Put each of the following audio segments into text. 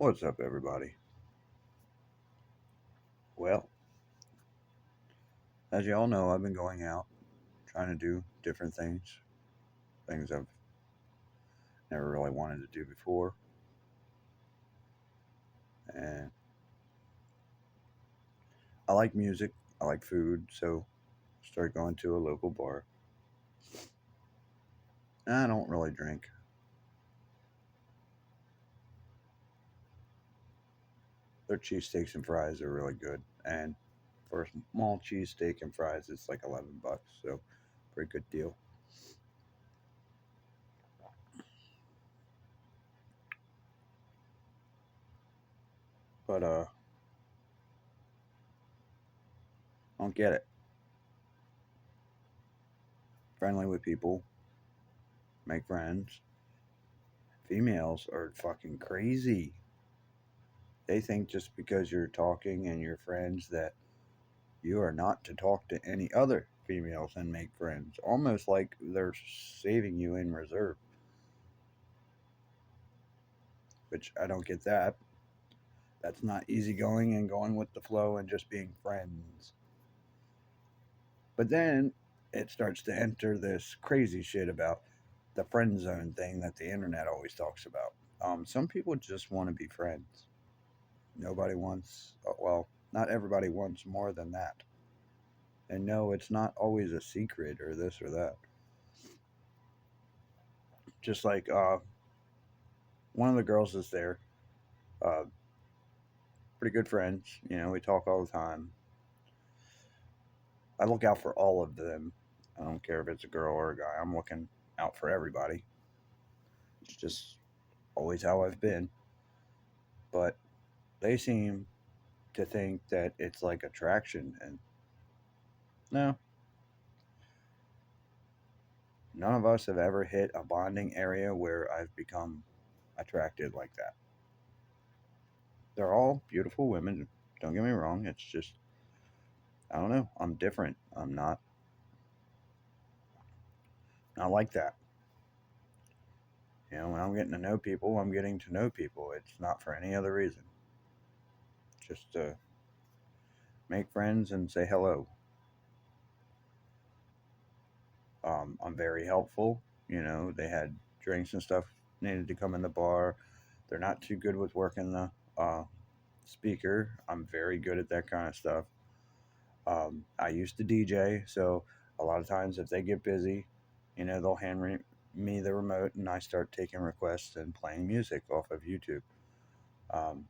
What's up, everybody? Well, as you all know, I've been going out trying to do different things I've never really wanted to do before. And I like music, I like food, so I started going to a local bar. I don't really drink. Their cheesesteaks and fries are really good. And for a small cheesesteak and fries, it's like $11, so pretty good deal. But I don't get it. Friendly with people, make friends. Females are fucking crazy. They think just because you're talking and you're friends that you are not to talk to any other females and make friends. Almost like they're saving you in reserve, which I don't get that. That's not easygoing and going with the flow and just being friends. But then it starts to enter this crazy shit about the friend zone thing that the internet always talks about. Some people just want to be friends. Nobody wants, well, not everybody wants more than that. And no, it's not always a secret or this or that. Just like one of the girls is there, uh, pretty good friends. We talk all the time. I look out for all of them. I don't care if it's a girl or a guy. I'm looking out for everybody. It's just always how I've been. But they seem to think that it's like attraction, and no, none of us have ever hit a bonding area where I've become attracted like that. They're all beautiful women. Don't get me wrong. It's just I don't know. I'm different. I'm not like that. When I'm getting to know people, I'm getting to know people. It's not for any other reason. Just to make friends and say hello. I'm very helpful. They had drinks and stuff needed to come in the bar. They're not too good with working the speaker. I'm very good at that kind of stuff. I used to DJ, so a lot of times if they get busy, they'll me the remote and I start taking requests and playing music off of YouTube. Um,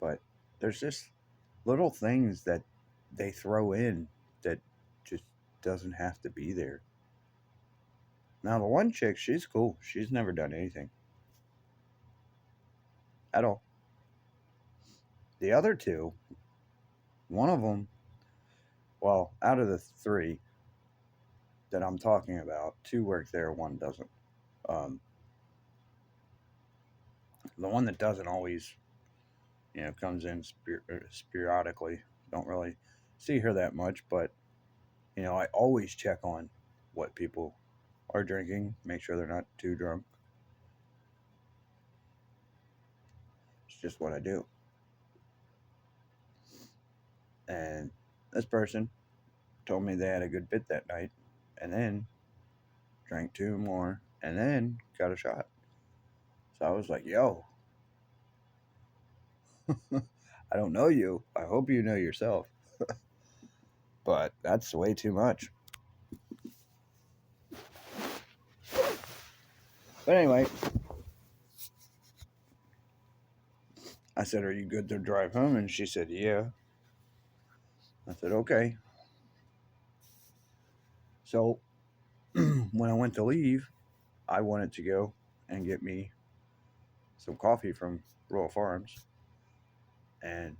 but there's just little things that they throw in that just doesn't have to be there. Now, the one chick, she's cool. She's never done anything at all. The other two, one of them, well, out of the three that I'm talking about, two work there, one doesn't. Um, the one that doesn't always, comes in sporadically. Don't really see her that much, but, I always check on what people are drinking, make sure they're not too drunk. It's just what I do. And this person told me they had a good bit that night, and then drank two more, and then got a shot. So I was like, yo, I don't know you. I hope you know yourself. But that's way too much. But anyway, I said, are you good to drive home? And she said, yeah. I said, okay. So when I went to leave, I wanted to go and get me some coffee from Royal Farms, and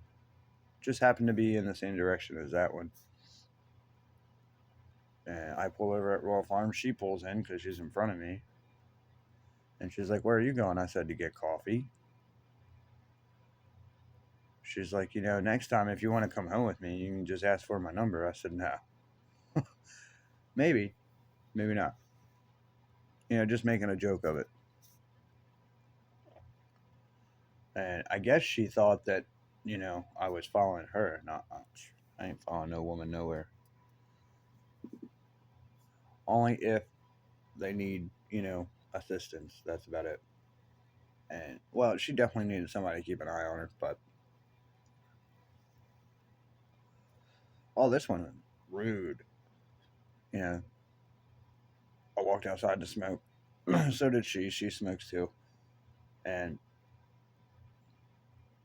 just happened to be in the same direction as that one. And I pull over at Royal Farms. She pulls in because she's in front of me. And she's like, where are you going? I said, to get coffee. She's like, next time if you want to come home with me, you can just ask for my number. I said, no. Maybe, maybe not. Just making a joke of it. And I guess she thought that, I was following her. Not, I ain't following no woman nowhere. Only if they need, assistance. That's about it. And, well, she definitely needed somebody to keep an eye on her. But, oh, this one, rude. You know, I walked outside to smoke. So did she. She smokes too. And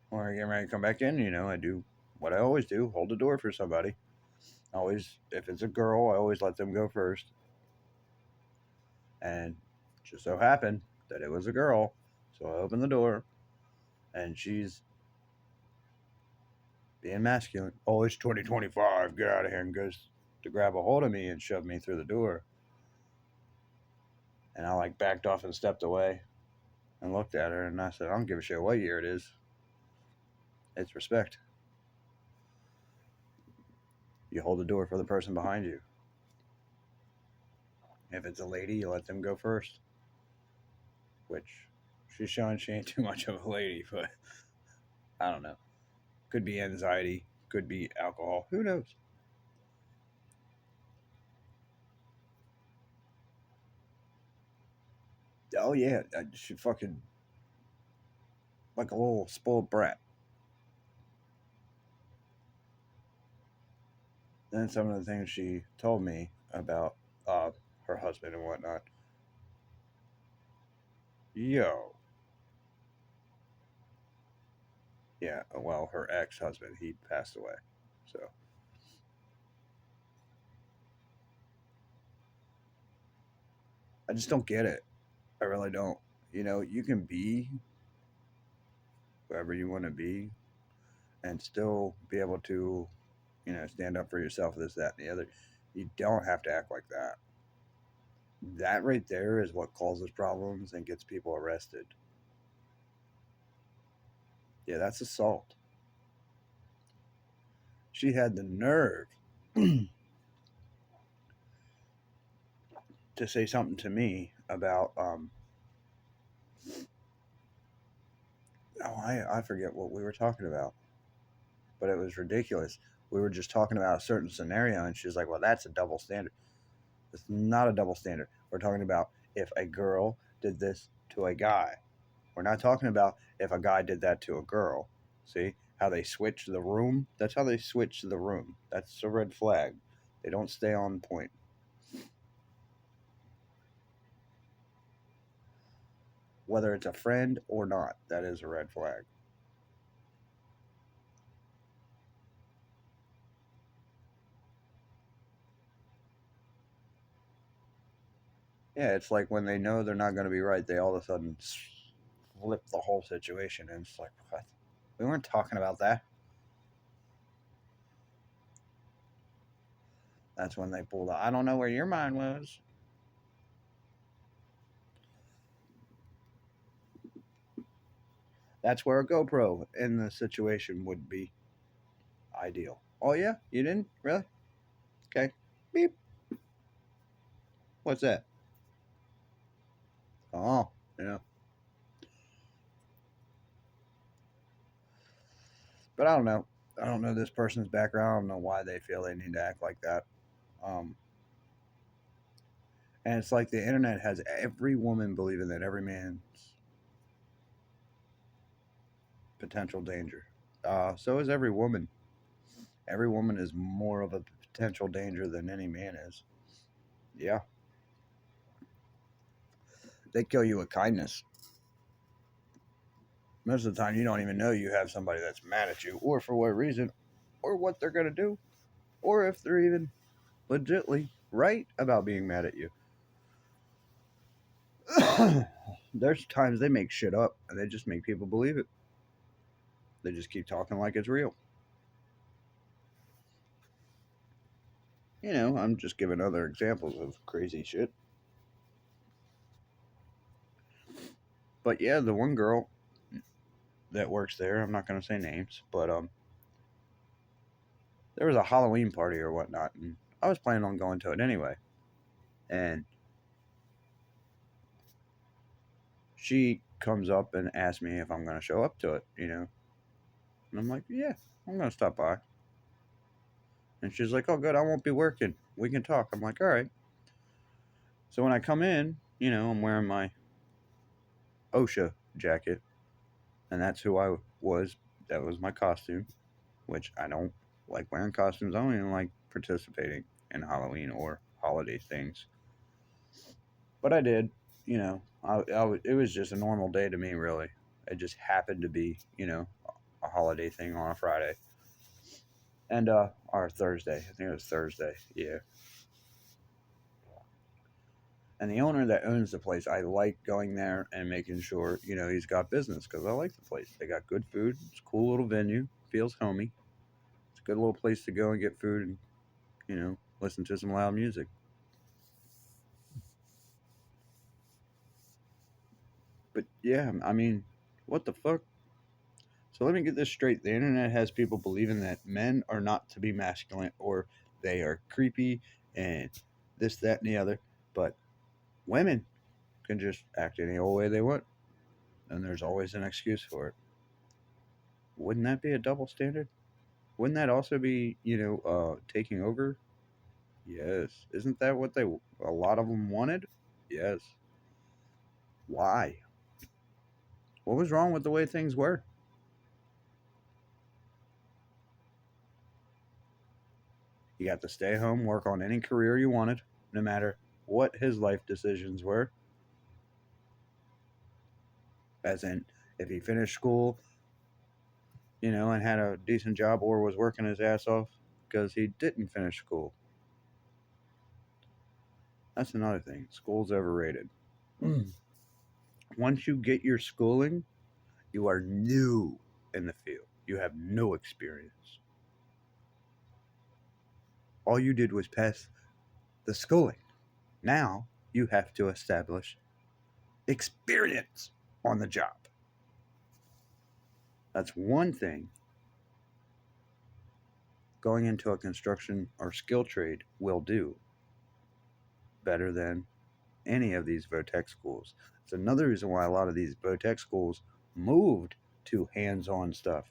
when I get ready to come back in, I do what I always do, hold the door for somebody. Always, if it's a girl, I always let them go first. And just so happened that it was a girl. So I opened the door and she's being masculine. Oh, it's 2025. Get out of here. And goes to grab a hold of me and shove me through the door. And I like backed off and stepped away and looked at her and I said, I don't give a shit what year it is. It's respect. You hold the door for the person behind you. If it's a lady, you let them go first. Which she's showing she ain't too much of a lady, but I don't know. Could be anxiety, could be alcohol. Who knows? Oh yeah, she fucking like a little spoiled brat. Then some of the things she told me about uh, her husband and whatnot. Yo, yeah. Well, her ex-husband, he passed away. So I just don't get it. I really don't. You can be whoever you want to be and still be able to, stand up for yourself, this, that, and the other. You don't have to act like that. That right there is what causes problems and gets people arrested. Yeah, that's assault. She had the nerve to say something to me about I forget what we were talking about, but it was ridiculous. We were just talking about a certain scenario and she's like, well, that's a double standard. It's not a double standard. We're talking about if a girl did this to a guy. We're not talking about if a guy did that to a girl. See how they switch the room? That's how they switch the room. That's a red flag. They don't stay on point. Whether it's a friend or not, that is a red flag. Yeah, it's like when they know they're not going to be right, they all of a sudden flip the whole situation. And it's like, what? We weren't talking about that. That's when they pulled out. I don't know where your mind was. That's where a GoPro in the situation would be ideal. Oh, yeah? You didn't? Really? Okay. Beep. What's that? Oh, yeah. But I don't know. I don't know this person's background. I don't know why they feel they need to act like that. Um, and it's like the internet has every woman believing that every man's potential danger. So is every woman. Every woman is more of a potential danger than any man is. Yeah, they kill you with kindness. Most of the time, you don't even know you have somebody that's mad at you, or for what reason, or what they're gonna do, or if they're even legitly right about being mad at you. There's times they make shit up and they just make people believe it. They just keep talking like it's real. I'm just giving other examples of crazy shit. But yeah, the one girl that works there, I'm not gonna say names, but there was a Halloween party or whatnot, and I was planning on going to it anyway. And she comes up and asks me if I'm going to show up to it, And I'm like, yeah, I'm going to stop by. And she's like, oh, good, I won't be working. We can talk. I'm like, all right. So when I come in, I'm wearing my OSHA jacket, and that's who I was. That was my costume, which I don't like wearing costumes. I don't even like participating in Halloween or holiday things. But I did, it was just a normal day to me, really. It just happened to be, a holiday thing on a Friday. And, or Thursday. I think it was Thursday, yeah. And the owner that owns the place, I like going there and making sure, he's got business because I like the place. They got good food. It's a cool little venue. Feels homey. It's a good little place to go and get food and, listen to some loud music. But yeah, I mean, what the fuck? So let me get this straight. The internet has people believing that men are not to be masculine or they are creepy and this, that, and the other. But women can just act any old way they want. And there's always an excuse for it. Wouldn't that be a double standard? Wouldn't that also be, taking over? Yes. Isn't that what a lot of them wanted? Yes. Why? What was wrong with the way things were? You got to stay home, work on any career you wanted, no matter what his life decisions were. As in, if he finished school, and had a decent job or was working his ass off because he didn't finish school. That's another thing. School's overrated. Once you get your schooling, you are new in the field. You have no experience. All you did was pass the schooling. Now you have to establish experience on the job. That's one thing going into a construction or skill trade will do better than any of these VOTEC schools. It's another reason why a lot of these VOTEC schools moved to hands-on stuff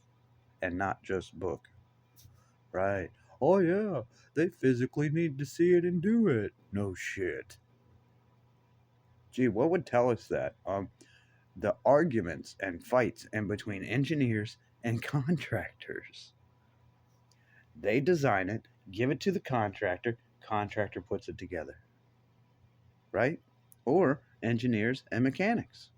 and not just book. Right. Oh yeah, they physically need to see it and do it. No shit. Gee, what would tell us that? The arguments and fights in between engineers and contractors. They design it, give it to the contractor puts it together. Right? Or engineers and mechanics.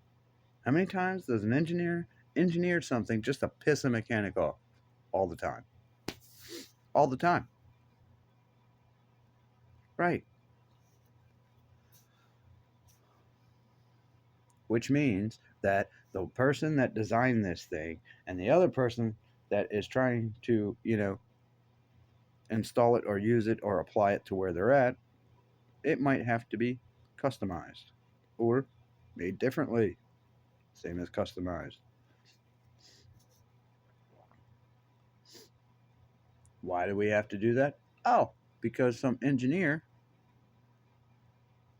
How many times does an engineer engineer something just to piss a mechanic off? All the time. All the time. Right. Which means that the person that designed this thing and the other person that is trying to, install it or use it or apply it to where they're at, it might have to be customized or made differently. Same as customized. Why do we have to do that? Oh, because some engineer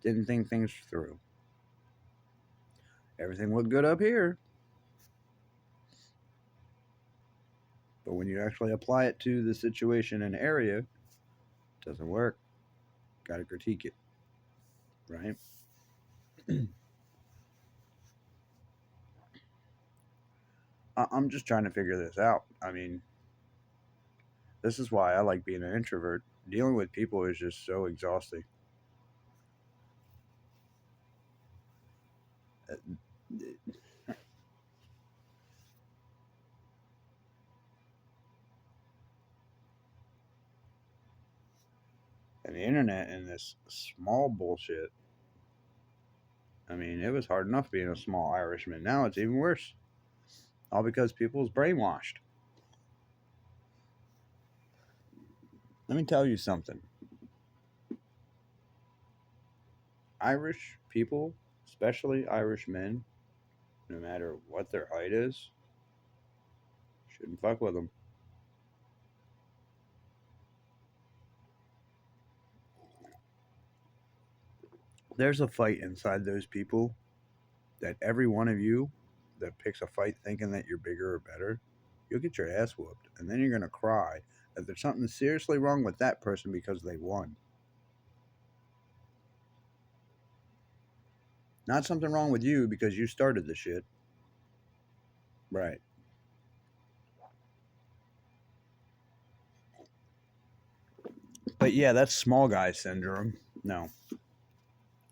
didn't think things through. Everything looked good up here, but when you actually apply it to the situation and area, it doesn't work. Got to critique it, right? I'm just trying to figure this out. I mean, this is why I like being an introvert. Dealing with people is just so exhausting. And the internet and this small bullshit. I mean, it was hard enough being a small Irishman. Now it's even worse. All because people's brainwashed. Let me tell you something. Irish people, especially Irish men, no matter what their height is, shouldn't fuck with them. There's a fight inside those people that every one of you that picks a fight thinking that you're bigger or better, you'll get your ass whooped. And then you're going to cry that there's something seriously wrong with that person because they won. Not something wrong with you because you started the shit. Right. But yeah, that's small guy syndrome. No.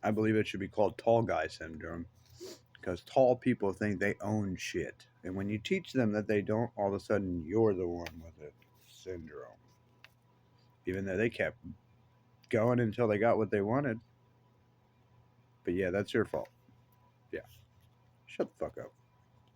I believe it should be called tall guy syndrome because tall people think they own shit. And when you teach them that they don't, all of a sudden you're the one with it. Syndrome. Even though they kept going until they got what they wanted. But yeah, that's your fault. Yeah. Shut the fuck up.